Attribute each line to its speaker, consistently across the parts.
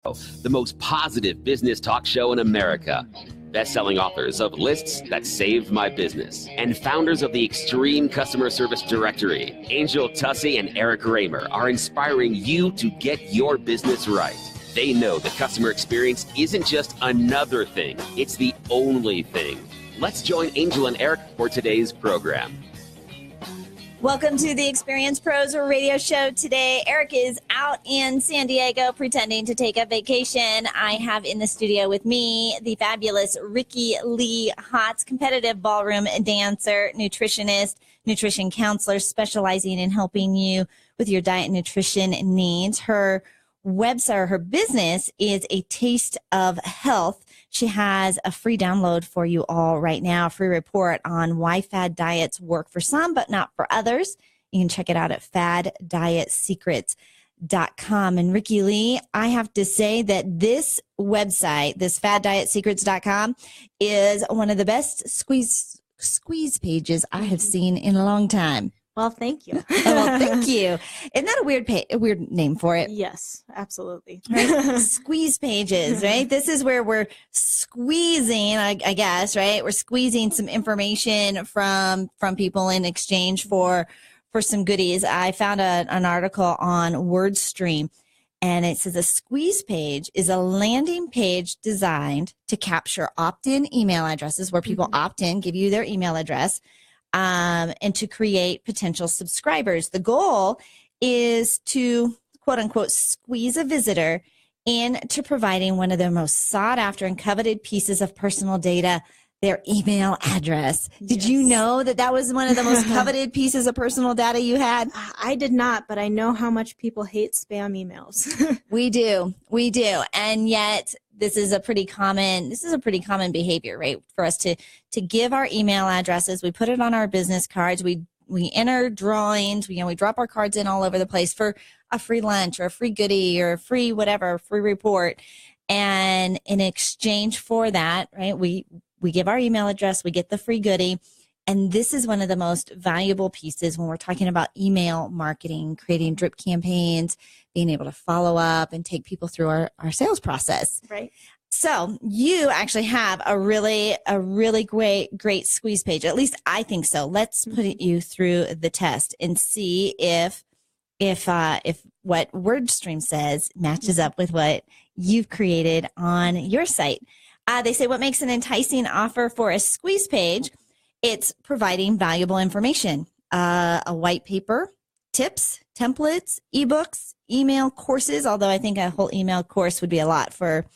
Speaker 1: the most positive business talk show in America. Best-selling authors of Lists That Saved My Business and founders of the Extreme Customer Service Directory, Angel Tussey and Eric Raymer, are inspiring you to get your business right. They know the customer experience isn't just another thing, it's the only thing. Let's join Angel and Eric for today's program.
Speaker 2: Welcome to the Experience Pros radio show today. Eric is out in San Diego pretending to take a vacation. I have in the studio with me the fabulous Ricky Lee Hotz, competitive ballroom dancer, nutritionist, nutrition counselor, specializing in helping you with your diet and nutrition needs. Her website, or her business, is A Taste of Health. She has a free download for you all right now, a free report on why fad diets work for some but not for others. You can check it out at faddietsecrets.com. And Ricky Lee, I have to say that this website, this faddietsecrets.com, is one of the best squeeze pages I have seen in a long time.
Speaker 3: Well, thank you.
Speaker 2: Well, thank you. Isn't that a weird name for it?
Speaker 3: Yes, absolutely.
Speaker 2: Right? Squeeze pages, right? This is where we're squeezing, I guess, right? We're squeezing some information from people in exchange for some goodies. I found an article on WordStream, and it says a squeeze page is a landing page designed to capture opt-in email addresses where people opt in, give you their email address, and to create potential subscribers. The goal is to, quote unquote, squeeze a visitor into providing one of the most sought after and coveted pieces of personal data, their email address. Did you know that was one of the most coveted pieces of personal data you had?
Speaker 3: I did not, but I know how much people hate spam emails.
Speaker 2: We do. And yet this is a pretty common behavior, right? For us to give our email addresses. We put it on our business cards. We enter drawings. We drop our cards in all over the place for a free lunch or a free goodie or a free whatever, free report. And in exchange for that, right, we give our email address, we get the free goodie. And this is one of the most valuable pieces when we're talking about email marketing, creating drip campaigns, being able to follow up and take people through our sales process.
Speaker 3: Right.
Speaker 2: So you actually have a really great squeeze page. At least I think so. Let's put you through the test and see if what WordStream says matches up with what you've created on your site. They say, what makes an enticing offer for a squeeze page? It's providing valuable information, a white paper, tips, templates, ebooks, email courses, although I think a whole email course would be a lot for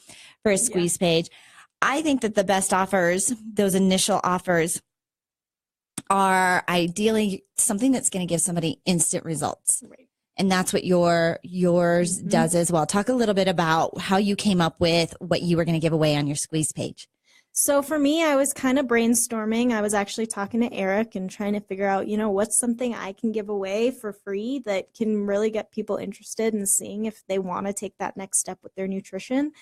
Speaker 2: a squeeze page. I think that the best offers, those initial offers, are ideally something that's going to give somebody instant results.
Speaker 3: Right.
Speaker 2: And that's what yours does as well. Talk a little bit about how you came up with what you were going to give away on your squeeze page.
Speaker 3: So for me, I was kind of brainstorming. I was actually talking to Eric and trying to figure out, what's something I can give away for free that can really get people interested in seeing if they want to take that next step with their nutrition.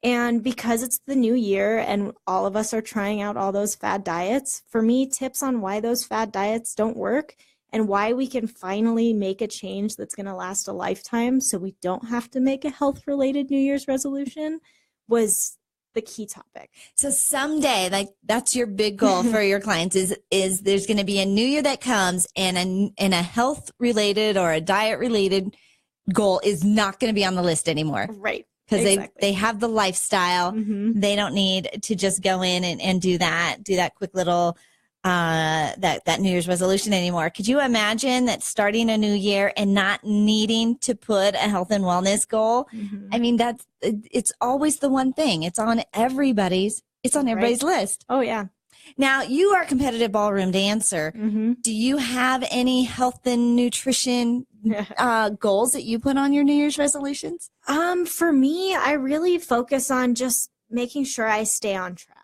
Speaker 3: And because it's the new year and all of us are trying out all those fad diets, for me, tips on why those fad diets don't work and why we can finally make a change that's going to last a lifetime so we don't have to make a health-related New Year's resolution was the key topic.
Speaker 2: So someday, that's your big goal for your clients is there's going to be a new year that comes and a health-related or a diet-related goal is not going to be on the list anymore.
Speaker 3: Right.
Speaker 2: Because they have the lifestyle. They don't need to just go in and do that quick little that New Year's resolution anymore. Could you imagine that starting a new year and not needing to put a health and wellness goal? I mean, it's always the one thing. It's on everybody's list.
Speaker 3: Oh, yeah.
Speaker 2: Now, you are a competitive ballroom dancer. Do you have any health and nutrition goals that you put on your New Year's resolutions?
Speaker 3: For me, I really focus on just making sure I stay on track.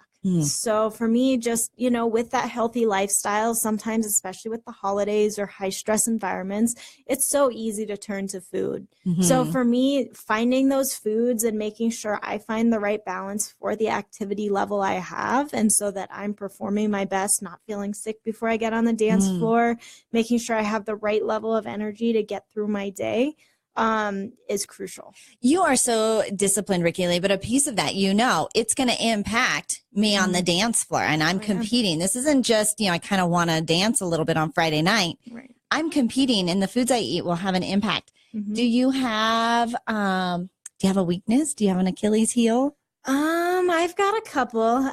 Speaker 3: So for me, just, with that healthy lifestyle, sometimes, especially with the holidays or high stress environments, it's so easy to turn to food. So for me, finding those foods and making sure I find the right balance for the activity level I have, and so that I'm performing my best, not feeling sick before I get on the dance floor, making sure I have the right level of energy to get through my day. is crucial.
Speaker 2: You are so disciplined, Ricky Lee, but a piece of that, it's going to impact me on the dance floor, and I'm competing. This isn't just, I kind of want to dance a little bit on Friday night.
Speaker 3: Right.
Speaker 2: I'm competing, and the foods I eat will have an impact. Do you have a weakness? Do you have an Achilles heel?
Speaker 3: I've got a couple.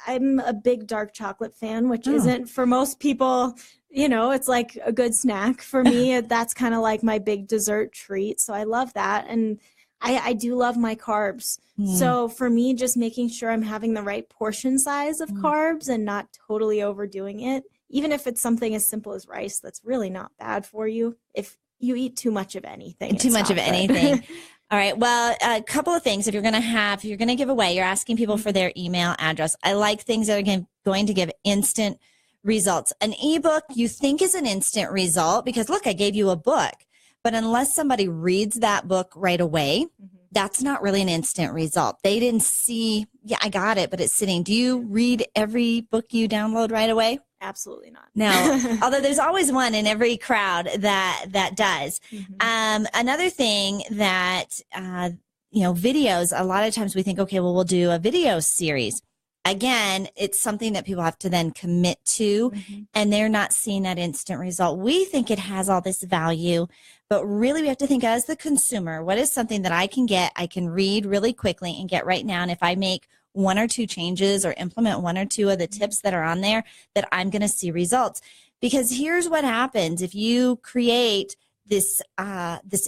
Speaker 3: I'm a big dark chocolate fan, which isn't for most people, it's like a good snack. For me, that's kind of like my big dessert treat. So I love that. And I do love my carbs. So for me, just making sure I'm having the right portion size of carbs and not totally overdoing it. Even if it's something as simple as rice, that's really not bad for you. If you eat too much of anything.
Speaker 2: Too much of anything. All right. Well, a couple of things. If you're going to give away, you're asking people for their email address. I like things that are going to give instant results. An ebook you think is an instant result because, look, I gave you a book. But unless somebody reads that book right away, that's not really an instant result. They didn't see, I got it, but it's sitting. Do you read every book you download right away?
Speaker 3: Absolutely not.
Speaker 2: No, although there's always one in every crowd that does. Another thing that, videos, a lot of times we think, okay, well, we'll do a video series. Again, it's something that people have to then commit to, and they're not seeing that instant result. We think it has all this value, but really we have to think as the consumer, what is something that I can read really quickly and get right now. And if I make one or two changes or implement one or two of the tips that are on there, that I'm going to see results. Because here's what happens if you create this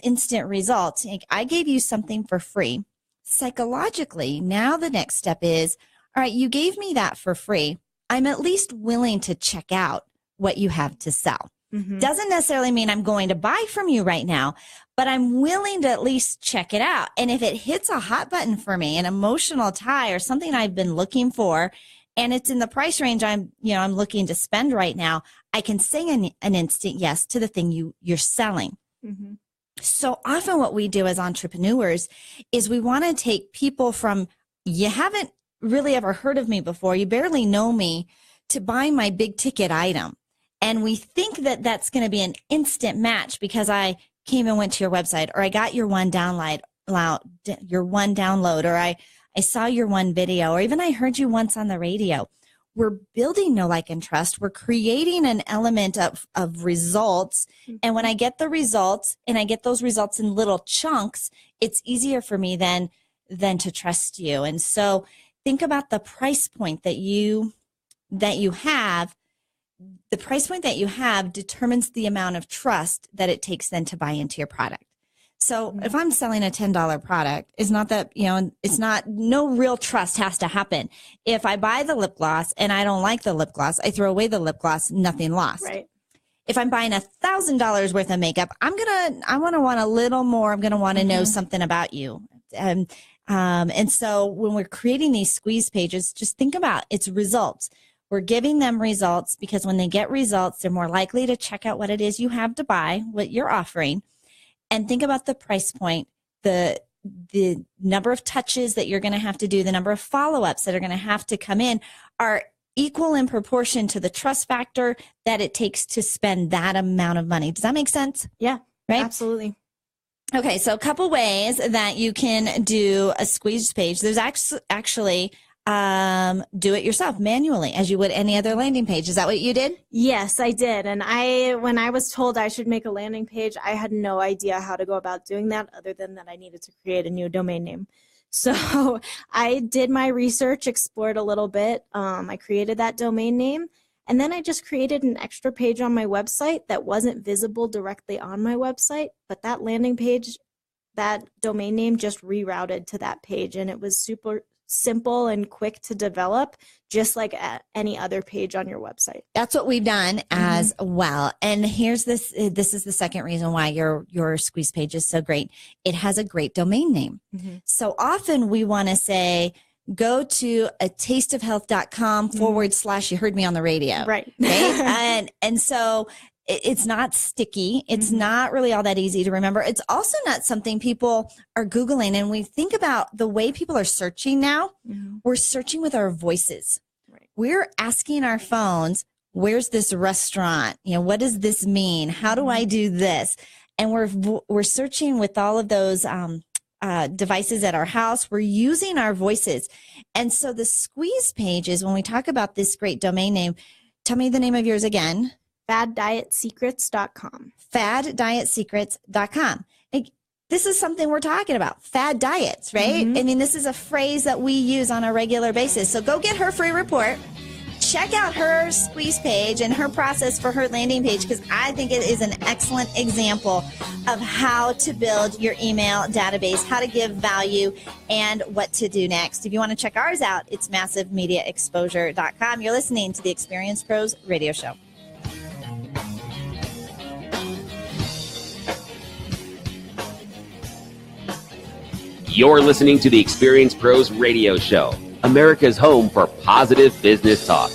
Speaker 2: instant result. I gave you something for free. Psychologically, now the next step is, all right, you gave me that for free. I'm at least willing to check out what you have to sell. Doesn't necessarily mean I'm going to buy from you right now, but I'm willing to at least check it out. And if it hits a hot button for me, an emotional tie or something I've been looking for, and it's in the price range I'm looking to spend right now, I can say an instant yes to the thing you're selling. So often what we do as entrepreneurs is we want to take people from, you haven't really ever heard of me before, you barely know me, to buy my big ticket item. And we think that that's going to be an instant match because I came and went to your website, or I got your one download, or I saw your one video, or even I heard you once on the radio. We're building know, like, and trust. We're creating an element of results. And when I get the results, and I get those results in little chunks, it's easier for me than to trust you. And so think about the price point that you have. The price point that you have determines the amount of trust that it takes then to buy into your product. So if I'm selling a $10 product, it's not that, no real trust has to happen. If I buy the lip gloss and I don't like the lip gloss, I throw away the lip gloss, nothing lost.
Speaker 3: Right.
Speaker 2: If I'm buying $1,000 worth of makeup, I want to want a little more. I'm going to want to know something about you. And so when we're creating these squeeze pages, just think about its results. We're giving them results because when they get results, they're more likely to check out what it is you have to buy, what you're offering, and think about the price point, the number of touches that you're going to have to do, the number of follow-ups that are going to have to come in are equal in proportion to the trust factor that it takes to spend that amount of money. Does that make sense?
Speaker 3: Yeah,
Speaker 2: right?
Speaker 3: Absolutely.
Speaker 2: Okay, so a couple ways that you can do a squeeze page. There's actually do it yourself manually as you would any other landing page. Is that what you did?
Speaker 3: Yes, I did. And when I was told I should make a landing page, I had no idea how to go about doing that other than that I needed to create a new domain name. So I did my research, explored a little bit. I created that domain name, and then I just created an extra page on my website that wasn't visible directly on my website, but that landing page, that domain name just rerouted to that page, and it was super simple and quick to develop, just like any other page on your website.
Speaker 2: That's what we've done as well. And here's this is the second reason why your squeeze page is so great. It has a great domain name. So often we want to say, go to atasteofhealth.com / you heard me on the radio.
Speaker 3: Right.
Speaker 2: And so it's not sticky. It's not really all that easy to remember. It's also not something people are Googling. And we think about the way people are searching now. We're searching with our voices.
Speaker 3: Right.
Speaker 2: We're asking our phones, where's this restaurant? What does this mean? How do I do this? and we're searching with all of those devices at our house. We're using our voices. And so the squeeze pages, when we talk about this great domain name, tell me the name of yours again.
Speaker 3: FadDietSecrets.com.
Speaker 2: FadDietSecrets.com. This is something we're talking about, fad diets, right? I mean, this is a phrase that we use on a regular basis. So go get her free report. Check out her squeeze page and her process for her landing page, because I think it is an excellent example of how to build your email database, how to give value, and what to do next. If you want to check ours out, it's massivemediaexposure.com. You're listening to the Experience Pros Radio Show.
Speaker 1: You're listening to the Experience Pros Radio Show, America's home for positive business talk.